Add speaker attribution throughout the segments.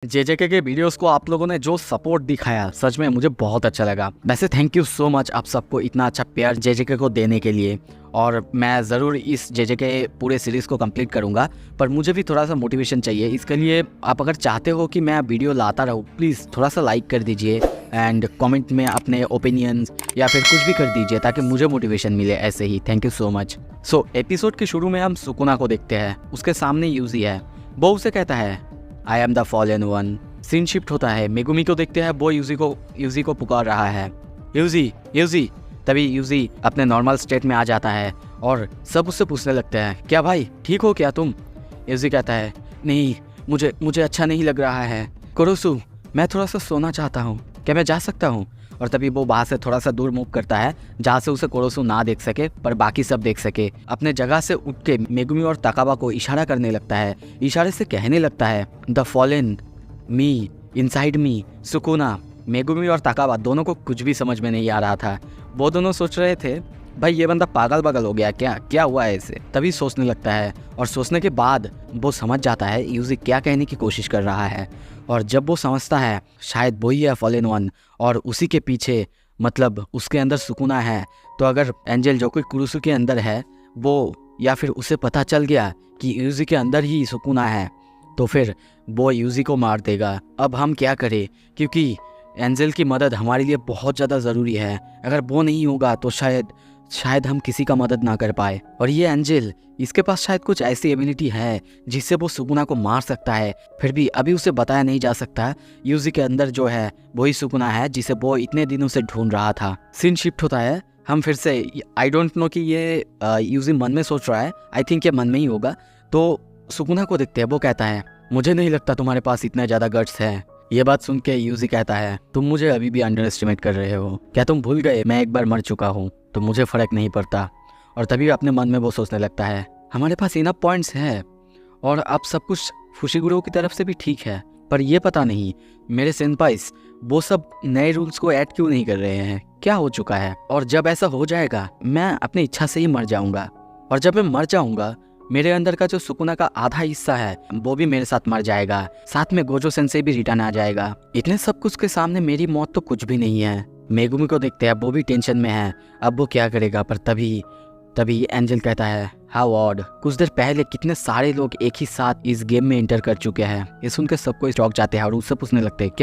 Speaker 1: जेजेके के वीडियोस को आप लोगों ने जो सपोर्ट दिखाया सच में मुझे बहुत अच्छा लगा। वैसे थैंक यू सो मच आप सबको इतना अच्छा प्यार जेजेके को देने के लिए। और मैं ज़रूर इस जेजेके पूरे सीरीज़ को कंप्लीट करूंगा, पर मुझे भी थोड़ा सा मोटिवेशन चाहिए। इसके लिए आप अगर चाहते हो कि मैं वीडियो लाता रहूँ, प्लीज़ थोड़ा सा लाइक कर दीजिए एंड कमेंट में अपने ओपिनियंस या फिर कुछ भी कर दीजिए ताकि मुझे मोटिवेशन मिले ऐसे ही। Thank you so much. So episode के शुरू में हम सुकुना को देखते हैं। उसके सामने यूजी है। वो उसे कहता है I am the fallen one. Scene shift होता है, मेगुमी को देखते हैं। वो यूजी को पुकार रहा है, यूजी यूजी। तभी यूजी अपने नॉर्मल स्टेट में आ जाता है और सब उससे पूछने लगते हैं क्या भाई ठीक हो क्या तुम। यूजी कहता है नहीं, मुझे अच्छा नहीं लग रहा है। कुरोसु मैं थोड़ा सा सोना चाहता हूँ, क्या मैं जा सकता हूँ। और तभी वो वहाँ से थोड़ा सा दूर मूव करता है जहाँ से उसे कुरोसु ना देख सके पर बाकी सब देख सके। अपने जगह से उठ के मेगुमी और ताकाबा को इशारा करने लगता है। इशारे से कहने लगता है the fallen me inside me Sukuna. Megumi और ताकाबा दोनों को कुछ भी समझ में नहीं आ रहा था। वो दोनों सोच रहे थे भाई ये बंदा पागल बगल हो गया क्या हुआ है इसे। तभी सोचने लगता है और सोचने के बाद वो समझ जाता है यूजी क्या कहने की कोशिश कर रहा है। और जब वो समझता है शायद वही है फॉलन वन और उसी के पीछे मतलब उसके अंदर सुकुना है, तो अगर एंजल जो कोई कुरुसु के अंदर है वो या फिर उसे पता चल गया कि यूजी के अंदर ही सुकुना है तो फिर वो यूजी को मार देगा। अब हम क्या करें, क्योंकि एंजल की मदद हमारे लिए बहुत ज़्यादा ज़रूरी है। अगर वो नहीं होगा तो शायद हम किसी का मदद ना कर पाए। और ये एंजल इसके पास शायद कुछ ऐसी एबिलिटी है जिससे वो सुकुना को मार सकता है। फिर भी अभी उसे बताया नहीं जा सकता यूजी के अंदर जो है वही सुकुना है जिसे वो इतने दिनों से ढूंढ रहा था। सीन शिफ्ट होता है। हम फिर से आई डोंट नो कि ये यूजी मन में सोच रहा है, आई थिंक ये मन में ही होगा। तो सुकुना को देखते हैं। वो कहता है मुझे नहीं लगता तुम्हारे पास इतना ज़्यादा गट्स है। ये बात सुन के यूजी कहता है तुम मुझे अभी भी अंडर एस्टिमेट कर रहे हो। क्या तुम भूल गए मैं एक बार मर चुका हूँ तो मुझे फ़र्क नहीं पड़ता। और तभी अपने मन में वो सोचने लगता है हमारे पास इनफ पॉइंट्स है और अब सब कुछ फुशिगुरो की तरफ से भी ठीक है, पर ये पता नहीं मेरे सेनपाइस वो सब नए रूल्स को ऐड क्यों नहीं कर रहे हैं। क्या हो चुका है। और जब ऐसा हो जाएगा मैं अपनी इच्छा से ही मर जाऊंगा। और जब मैं मर जाऊंगा मेरे अंदर का जो सुकुना का आधा हिस्सा है वो भी मेरे साथ मर जाएगा, साथ में गोजो सेंसेई भी रिटर्न आ जाएगा। इतने सब कुछ के सामने मेरी मौत तो कुछ भी नहीं है। मेगुमी को देखते हैं, वो भी टेंशन में है अब वो क्या करेगा। पर तभी एंजल कहता है हाउ ऑड, कुछ देर पहले कितने सारे लोग एक ही साथ इस गेम में एंटर कर चुके हैं। ये सुनकर सबको स्टॉक जाते हैं और उससे पूछने लगते हैं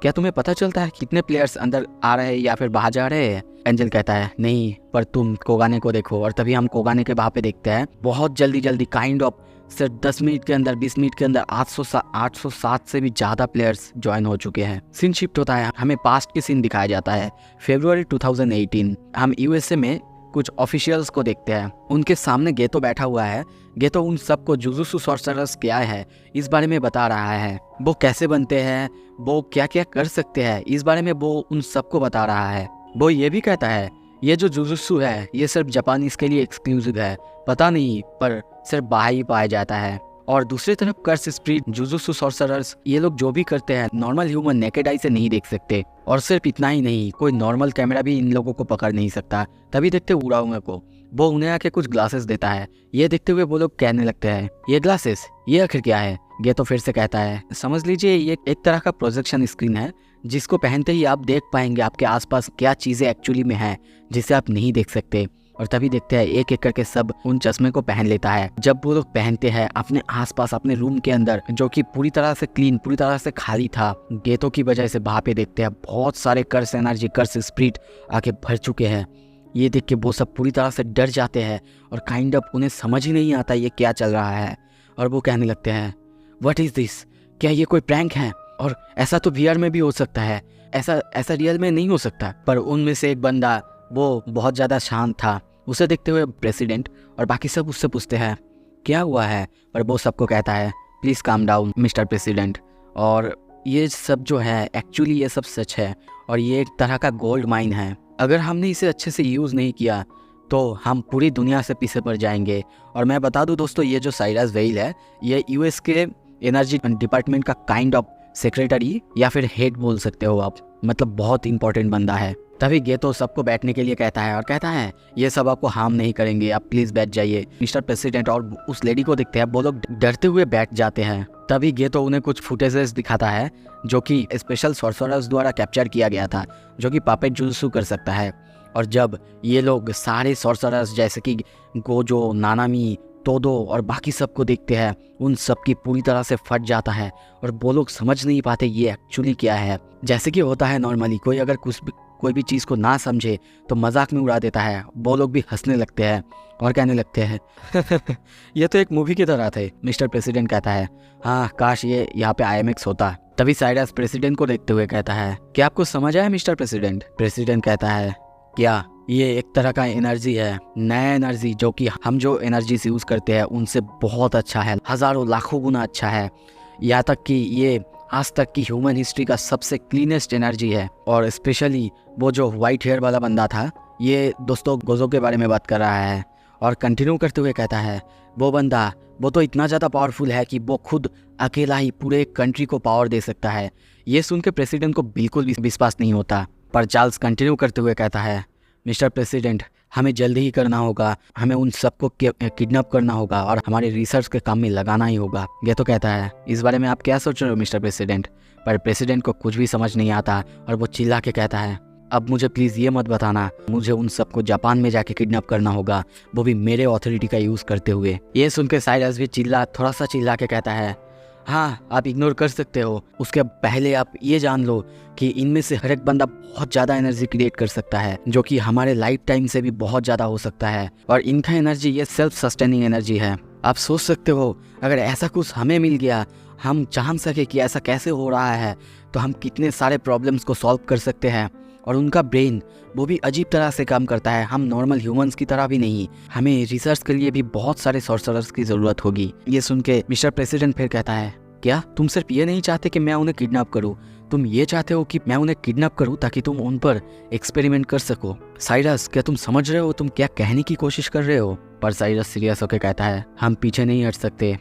Speaker 1: क्या तुम्हें पता चलता है कितने प्लेयर्स अंदर आ रहे हैं या फिर बाहर जा रहे हैं। एंजल कहता है नहीं, पर तुम कोगाने को देखो। और तभी हम कोगाने के वहाँ पे देखते हैं बहुत जल्दी काइंड ऑफ सिर्फ 10 मिनट के अंदर 20 मिनट के अंदर 807 से भी ज़्यादा प्लेयर्स ज्वाइन हो चुके हैं। सीन शिफ्ट होता है। हमें पास्ट की सीन दिखाया जाता है फरवरी 2018। हम यूएसए में कुछ ऑफिशियल्स को देखते हैं। उनके सामने गेतो बैठा हुआ है। गेतो उन सबको जुजुत्सु सॉर्सरर्स क्या है इस बारे में बता रहा है। वो कैसे बनते हैं, वो क्या क्या कर सकते हैं इस बारे में वो उन सबको बता रहा है। वो ये भी कहता है ये जो जुजुत्सु है ये सिर्फ जापानीज के लिए एक्सक्लूसिव है, पता नहीं पर सिर्फ बाहर ही पाया जाता है। और दूसरी तरफ कर्स स्पिरिट जुजुत्सु सॉर्सरर्स ये लोग जो भी करते हैं नॉर्मल ह्यूमन नेकेड आई से नहीं देख सकते। और सिर्फ इतना ही नहीं, कोई नॉर्मल कैमरा भी इन लोगों को पकड़ नहीं सकता। तभी देखते उड़ाऊंगा को वो उन्हें आके कुछ ग्लासेस देता है। ये देखते हुए वो लोग कहने लगते हैं ये ग्लासेस ये आखिर क्या है। ये तो फिर से कहता है समझ लीजिए ये एक तरह का प्रोजेक्शन स्क्रीन है जिसको पहनते ही आप देख पाएंगे आपके आसपास क्या चीजें एक्चुअली में है जिसे आप नहीं देख सकते। और तभी देखते हैं एक करके सब उन चश्मे को पहन लेता है। जब वो लोग पहनते हैं अपने आसपास अपने रूम के अंदर जो कि पूरी तरह से क्लीन पूरी तरह से खाली था गेतो की वजह से, वहाँ पे देखते हैं बहुत सारे कर्स एनर्जी कर्स स्पिरिट आके भर चुके हैं। ये देख के वो सब पूरी तरह से डर जाते हैं और काइंड ऑफ उन्हें समझ ही नहीं आता ये क्या चल रहा है। और वो कहने लगते हैं व्हाट इज दिस, क्या ये कोई प्रैंक है। और ऐसा तो वीआर में भी हो सकता है, ऐसा रियल में नहीं हो सकता। पर उनमें से एक बंदा वो बहुत ज़्यादा शांत था। उसे देखते हुए प्रेसिडेंट और बाकी सब उससे पूछते हैं क्या हुआ है। पर वो सबको कहता है please calm down mister president. और ये सब जो है एक्चुअली ये सब सच है और ये एक तरह का गोल्ड माइन है। अगर हमने इसे अच्छे से यूज़ नहीं किया तो हम पूरी दुनिया से पीछे पड़ जाएंगे। और मैं बता दूं दोस्तों ये जो साइरस वेल है ये यूएस के एनर्जी डिपार्टमेंट का काइंड ऑफ सेक्रेटरी या फिर हेड बोल सकते हो आप, मतलब बहुत इंपॉर्टेंट बंदा है। तभी गेतो सबको बैठने के लिए कहता है और कहता है ये सब आपको हार्म नहीं करेंगे, आप प्लीज बैठ जाइए। मिस्टर प्रेसिडेंट और उस लेडी को देखते हैं, वो लोग डरते हुए बैठ जाते हैं। तभी गेतो उन्हें कुछ फुटेजेस दिखाता है जो कि स्पेशल सॉर्सरर्स द्वारा कैप्चर किया गया था, जो कि पापेट जुजुत्सु कर सकता है। और जब ये लोग सारे सॉर्सरर्स जैसे कि गोजो, नानामी, तोदो और बाकी सबको देखते हैं, उन सब की पूरी तरह से फट जाता है और वो लोग समझ नहीं पाते ये एक्चुअली क्या है। जैसे कि होता है नॉर्मली, कोई अगर कोई भी चीज़ को ना समझे तो मजाक में उड़ा देता है, वो लोग भी हंसने लगते हैं और कहने लगते हैं ये तो एक मूवी की तरह थे। मिस्टर प्रेसिडेंट कहता है हाँ, काश ये यहाँ पे IMAX होता। तभी साइरस प्रेसिडेंट को देखते हुए कहता है क्या आपको समझ आया मिस्टर प्रेसिडेंट? प्रेसिडेंट कहता है क्या? ये एक तरह का एनर्जी है, नया एनर्जी, जो कि हम जो एनर्जी से यूज़ करते हैं उनसे बहुत अच्छा है, हज़ारों लाखों गुना अच्छा है। यहाँ तक कि ये आज तक की ह्यूमन हिस्ट्री का सबसे क्लीनेस्ट एनर्जी है। और स्पेशली वो जो वाइट हेयर वाला बंदा था, ये दोस्तों गोजो के बारे में बात कर रहा है। और कंटिन्यू करते हुए कहता है वो बंदा, वो तो इतना ज़्यादा पावरफुल है कि वो खुद अकेला ही पूरे कंट्री को पावर दे सकता है। ये सुन के प्रेसिडेंट को बिल्कुल भी विश्वास नहीं होता। पर चार्ल्स कंटिन्यू करते हुए कहता है मिस्टर प्रेसिडेंट, हमें जल्दी ही करना होगा, हमें उन सबको किडनैप करना होगा और हमारे रिसर्च के काम में लगाना ही होगा। ये तो कहता है इस बारे में आप क्या सोच रहे हो मिस्टर प्रेसिडेंट? पर प्रेसिडेंट को कुछ भी समझ नहीं आता और वो चिल्ला के कहता है अब मुझे प्लीज़ ये मत बताना, मुझे उन सबको जापान में जाके किडनैप करना होगा, वो भी मेरे अथॉरिटी का यूज़ करते हुए। ये सुन के साइरस भी थोड़ा सा चिल्ला के कहता है हाँ, आप इग्नोर कर सकते हो, उसके पहले आप ये जान लो कि इनमें से हर एक बंदा बहुत ज़्यादा एनर्जी क्रिएट कर सकता है, जो कि हमारे लाइफ टाइम से भी बहुत ज़्यादा हो सकता है। और इनका एनर्जी ये सेल्फ सस्टेनिंग एनर्जी है। आप सोच सकते हो अगर ऐसा कुछ हमें मिल गया, हम जान सके कि ऐसा कैसे हो रहा है, तो हम कितने सारे प्रॉब्लम्स को सॉल्व कर सकते हैं। और उनका ब्रेन वो भी अजीब तरह से काम करता है, हम नॉर्मल ह्यूमंस की तरह भी नहीं। हमें रिसर्च के लिए भी बहुत सारे सॉर्सरर्स की ज़रूरत होगी। ये सुन के मिस्टर प्रेसिडेंट फिर कहता है क्या तुम सिर्फ ये नहीं चाहते कि मैं उन्हें किडनैप करूं, तुम ये चाहते हो कि मैं उन्हें किडनैप करूं ताकि तुम उन पर एक्सपेरिमेंट कर सको। साइरस, क्या तुम समझ रहे हो तुम क्या कहने की कोशिश कर रहे हो? पर साइरस सीरियस होकर कहता है हम पीछे नहीं हट सकते,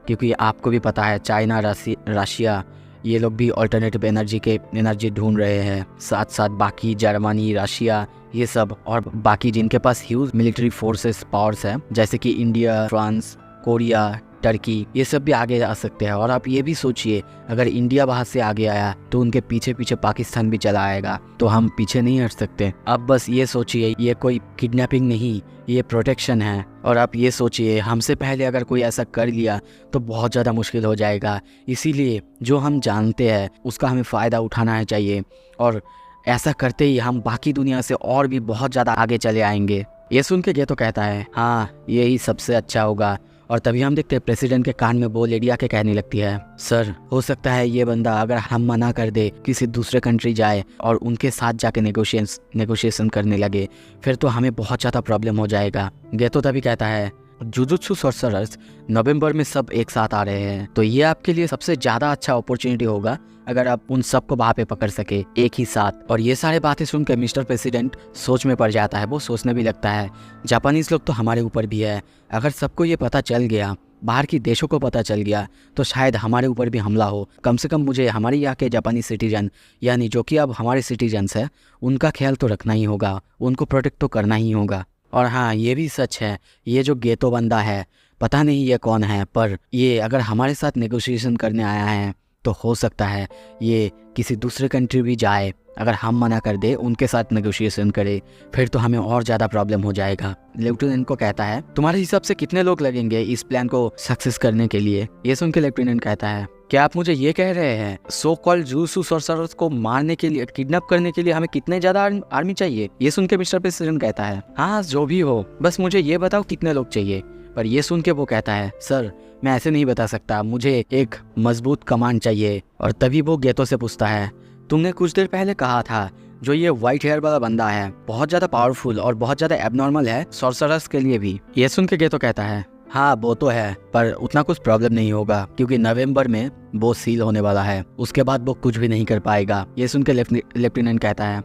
Speaker 1: क्योंकि आपको भी पता है चाइना, रशिया, ये लोग भी अल्टरनेटिव एनर्जी ढूंढ रहे हैं। साथ साथ बाकी जर्मनी, रशिया, ये सब और बाकी जिनके पास ह्यूज मिलिट्री फोर्सेस पावर्स है, जैसे कि इंडिया, फ्रांस, कोरिया, टर्की, ये सब भी आगे आ सकते हैं। और आप ये भी सोचिए अगर इंडिया बाहर से आगे आया तो उनके पीछे पीछे पाकिस्तान भी चला आएगा, तो हम पीछे नहीं हट सकते। अब बस ये सोचिए ये कोई किडनैपिंग नहीं, ये प्रोटेक्शन है। और आप ये सोचिए हमसे पहले अगर कोई ऐसा कर लिया तो बहुत ज़्यादा मुश्किल हो जाएगा। इसीलिए जो हम जानते हैं उसका हमें फ़ायदा उठाना चाहिए, और ऐसा करते ही हम बाकी दुनिया से और भी बहुत ज़्यादा आगे चले आएंगे। ये सुन के गेतो कहता है हाँ, यही सबसे अच्छा होगा। और तभी हम देखते हैं प्रेसिडेंट के कान में वो लेडी आके कहने लगती है सर, हो सकता है ये बंदा अगर हम मना कर दे, किसी दूसरे कंट्री जाए और उनके साथ जाके नेगोशिएशन करने लगे, फिर तो हमें बहुत ज़्यादा प्रॉब्लम हो जाएगा। गेतो तभी कहता है जुजुत्सु सॉर्सरर्स नवंबर में सब एक साथ आ रहे हैं, तो ये आपके लिए सबसे ज़्यादा अच्छा अपॉर्चुनिटी होगा अगर आप उन सबको वहाँ पे पकड़ सके एक ही साथ। और ये सारे बातें सुनकर मिस्टर प्रेसिडेंट सोच में पड़ जाता है। वो सोचने भी लगता है जापानीज लोग तो हमारे ऊपर भी है, अगर सबको ये पता चल गया, बाहर की देशों को पता चल गया, तो शायद हमारे ऊपर भी हमला हो। कम से कम मुझे हमारे यहाँ के जापानी सिटीजन, यानी जो कि अब हमारे सिटीजन्स हैं, उनका ख्याल तो रखना ही होगा, उनको प्रोटेक्ट तो करना ही होगा। और हाँ, ये भी सच है, ये जो गेतो बंदा है, पता नहीं ये कौन है, पर ये अगर हमारे साथ नेगोशिएशन करने आया है तो हो सकता है ये किसी दूसरे कंट्री भी जाए, अगर हम मना कर दे, उनके साथ नेगोशिएशन करे, फिर तो हमें और ज़्यादा प्रॉब्लम हो जाएगा। लेफ्टिनेंट को कहता है तुम्हारे हिसाब से कितने लोग लगेंगे इस प्लान को सक्सेस करने के लिए? ये सुन के लेफ्टिनेंट कहता है क्या आप मुझे ये कह रहे हैं सो कॉल्ड जुजुत्सु सॉर्सरर्स को मारने के लिए, किडनैप करने के लिए हमें कितने ज़्यादा आर्मी चाहिए? ये सुन के मिस्टर प्रेसिडेंट कहता है हाँ, जो भी हो, बस मुझे ये बताओ कितने लोग चाहिए। पर ये सुन के वो कहता है सर, मैं ऐसे नहीं बता सकता, मुझे एक मजबूत कमांड चाहिए। और तभी वो गेतो से पूछता है तुमने कुछ देर पहले कहा था जो ये व्हाइट हेयर वाला बंदा है बहुत ज़्यादा पावरफुल और बहुत ज़्यादा एबनॉर्मल है सॉर्सरर्स के लिए भी? ये सुन के गेतो कहता है हाँ, वो तो है, पर उतना कुछ प्रॉब्लम नहीं होगा, क्योंकि नवंबर में वो सील होने वाला है, उसके बाद वो कुछ भी नहीं कर पाएगा। ये सुन के लेफ्टिनेंट कहता है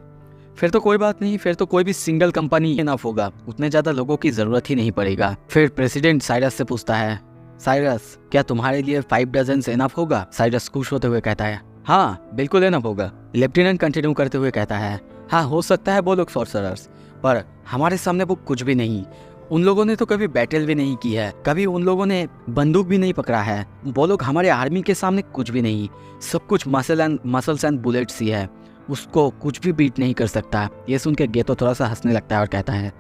Speaker 1: फिर तो कोई बात नहीं, फिर तो कोई भी सिंगल कंपनी इनफ होगा, उतने ज़्यादा लोगों की ज़रूरत ही नहीं पड़ेगा। फिर प्रेसिडेंट साइरस से पूछता है साइरस, क्या तुम्हारे लिए 5 डजन इनफ होगा? साइरस खुश होते हुए कहता है हाँ, बिल्कुल इनफ होगा। लेफ्टिनेंट कंटिन्यू करते हुए कहता है हाँ, हो सकता है वो लोग सॉर्सरर्स, पर हमारे सामने वो कुछ भी नहीं। उन लोगों ने तो कभी बैटल भी नहीं की है, कभी उन लोगों ने बंदूक भी नहीं पकड़ा है। वो लोग हमारे आर्मी के सामने कुछ भी नहीं, सब कुछ मसल्स एंड बुलेट्स ही है। उसको कुछ भी बीट नहीं कर सकता। ये सुन के गेतो थोड़ा सा हंसने लगता है और कहता है,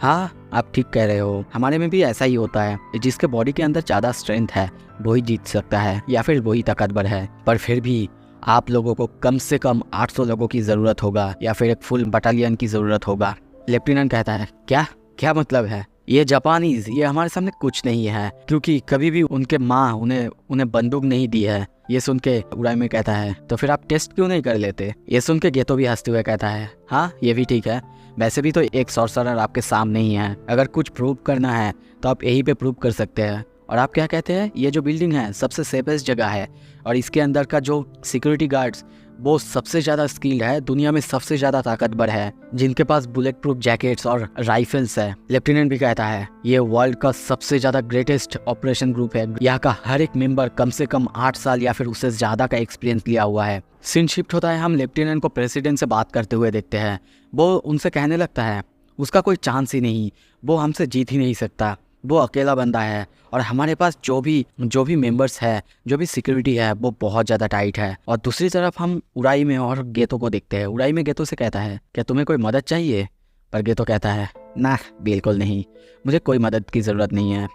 Speaker 1: हाँ आप ठीक कह रहे हो, हमारे में भी ऐसा ही होता है। जिसके बॉडी के अंदर ज़्यादा स्ट्रेंथ है वही जीत सकता है या फिर वही ताकतवर है। पर फिर भी आप लोगों को कम से कम 800 लोगों की ज़रूरत होगा या फिर एक फुल बटालियन की ज़रूरत होगा। लेफ्टिनेंट कहता है, क्या क्या मतलब है? ये जापानीज, ये हमारे सामने कुछ नहीं है, क्योंकि कभी भी उनके माँ उन्हें बंदूक नहीं दी है। ये सुन के उराइमे कहता है, तो फिर आप टेस्ट क्यों नहीं कर लेते? ये सुन के गेतो भी हंसते हुए कहता है, हाँ ये भी ठीक है, वैसे भी तो एक सॉर्सरर आपके सामने ही है। अगर कुछ प्रूव करना है तो आप यहीं पे प्रूव कर सकते हैं। और आप क्या कहते हैं, ये जो बिल्डिंग है सबसे सेफेस्ट जगह है और इसके अंदर का जो सिक्योरिटी गार्ड्स वो सबसे ज़्यादा स्किल्ड है, दुनिया में सबसे ज़्यादा ताकतवर है, जिनके पास बुलेट प्रूफ जैकेट्स और राइफल्स है। लेफ्टिनेंट भी कहता है, ये वर्ल्ड का सबसे ज़्यादा ग्रेटेस्ट ऑपरेशन ग्रुप है। यहाँ का हर एक मेंबर कम से कम 8 साल या फिर उससे ज़्यादा का एक्सपीरियंस लिया हुआ है। सीन शिफ्ट होता है, हम लेफ्टिनेंट को प्रेसिडेंट से बात करते हुए देखते हैं। वो उनसे कहने लगता है उसका कोई चांस ही नहीं, वो हमसे जीत ही नहीं सकता, वो अकेला बंदा है और हमारे पास जो भी मेंबर्स है, जो भी सिक्योरिटी है वो बहुत ज़्यादा टाइट है। और दूसरी तरफ हम उराई में और गेतो को देखते हैं। उराई में गेतो से कहता है, क्या तुम्हें कोई मदद चाहिए? पर गेतो कहता है, ना बिल्कुल नहीं, मुझे कोई मदद की ज़रूरत नहीं है।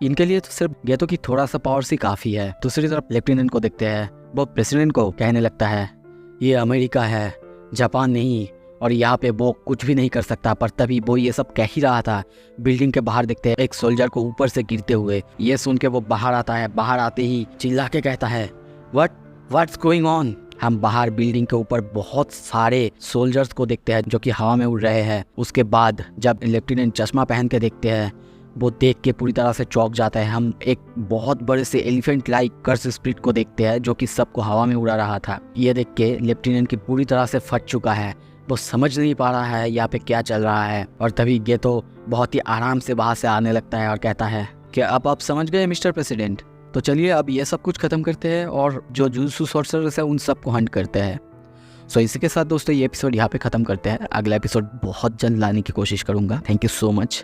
Speaker 1: इनके लिए तो सिर्फ गेतो की थोड़ा सा पावर सी काफ़ी है। दूसरी तरफ लेफ्टिनेंट को देखते हैं, वो प्रेसिडेंट को कहने लगता है, ये अमेरिका है, जापान नहीं, और यहाँ पे वो कुछ भी नहीं कर सकता। पर तभी वो ये सब कह ही रहा था, बिल्डिंग के बाहर देखते हैं एक सोल्जर को ऊपर से गिरते हुए। ये सुन के वो बाहर आता है। बाहर आते ही चिल्ला के कहता है, व्हाट्स गोइंग ऑन? हम बाहर बिल्डिंग के ऊपर बहुत सारे सोल्जर्स को देखते हैं जो कि हवा में उड़ रहे हैं। उसके बाद जब लेफ्टिनेंट चश्मा पहन के देखते हैं, वो देख के पूरी तरह से चौंक जाता है। हम एक बहुत बड़े से एलिफेंट लाइक कर्स स्प्रिट को देखते हैं जो कि सबको हवा में उड़ा रहा था। ये देख के लेफ्टिनेंट की पूरी तरह से फट चुका है, वो समझ नहीं पा रहा है यहाँ पे क्या चल रहा है। और तभी गेतो बहुत ही आराम से वहाँ से आने लगता है और कहता है कि अब आप समझ गए मिस्टर प्रेसिडेंट, तो चलिए अब ये सब कुछ खत्म करते हैं और जो जुजुत्सु सॉर्सरर्स है उन सबको हंट करते हैं। सो इसी के साथ दोस्तों ये एपिसोड यहाँ पे ख़त्म करते हैं। अगला एपिसोड बहुत जल्द लाने की कोशिश करूँगा। Thank you so much.